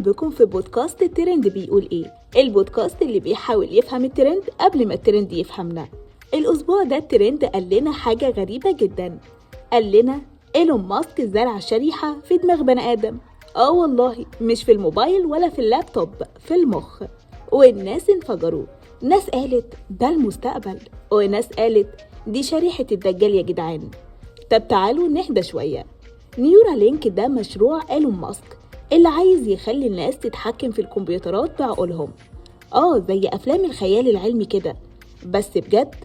بكم في بودكاست الترند بيقول ايه، البودكاست اللي بيحاول يفهم الترند قبل ما الترند يفهمنا. الأسبوع ده الترند قال لنا حاجة غريبة جدا. قال لنا إيلون ماسك زرع شريحة في دماغ بني آدم. والله مش في الموبايل ولا في اللابتوب، في المخ. والناس انفجروا. ناس قالت ده المستقبل، وناس قالت دي شريحة الدجال يا جدعان. طب تعالوا نهدى شوية. نيورالينك ده مشروع إيلون ماسك اللي عايز يخلي الناس تتحكم في الكمبيوترات بعقولهم. زي أفلام الخيال العلمي كده، بس بجد.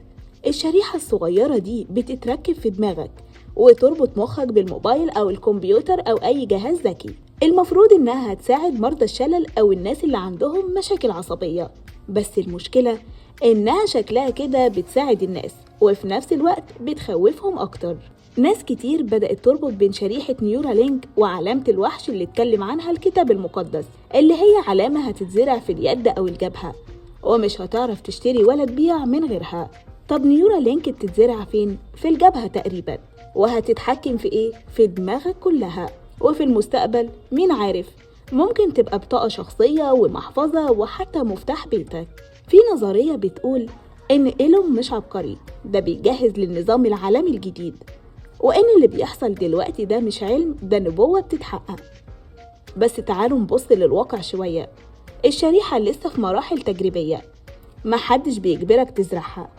الشريحة الصغيرة دي بتتركب في دماغك وتربط مخك بالموبايل أو الكمبيوتر أو أي جهاز ذكي. المفروض إنها هتساعد مرضى الشلل أو الناس اللي عندهم مشاكل عصبية، بس المشكلة إنها شكلها كده بتساعد الناس وفي نفس الوقت بتخوفهم أكتر. ناس كتير بدأت تربط بين شريحة نيورالينك وعلامة الوحش اللي اتكلم عنها الكتاب المقدس، اللي هي علامة هتتزرع في اليد أو الجبهة ومش هتعرف تشتري ولا تبيع من غيرها. طب نيورالينك بتتزرع فين؟ في الجبهة تقريبا، وهتتحكم في ايه؟ في دماغك كلها. وفي المستقبل مين عارف، ممكن تبقى بطاقة شخصية ومحفظة وحتى مفتاح بيتك. في نظرية بتقول إن إيلون مش عبقري، ده بيجهز للنظام العالمي الجديد، وإن اللي بيحصل دلوقتي ده مش علم، ده نبوة بتتحقق. بس تعالوا نبص للواقع شوية. الشريحة لسه في مراحل تجريبية، محدش بيجبرك تزرعها.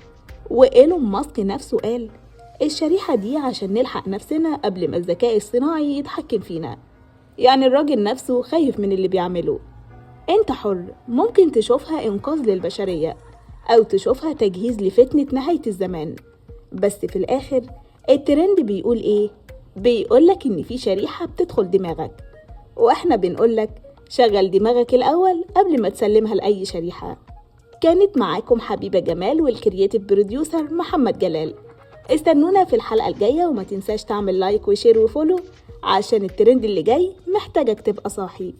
وإيلون ماسك نفسه قال الشريحة دي عشان نلحق نفسنا قبل ما الذكاء الصناعي يتحكم فينا. يعني الراجل نفسه خايف من اللي بيعمله. انت حر، ممكن تشوفها إنقاذ للبشرية أو تشوفها تجهيز لفتنة نهاية الزمان. بس في الآخر الترند بيقول ايه؟ بيقولك إن في شريحة بتدخل دماغك، وإحنا بنقولك شغل دماغك الأول قبل ما تسلمها لأي شريحة. كانت معاكم حبيبة جمال والكرياتيف بروديوسر محمد جلال. استنونا في الحلقة الجاية، وما تنساش تعمل لايك وشير وفولو عشان الترند اللي جاي محتاجك تبقى صاحي.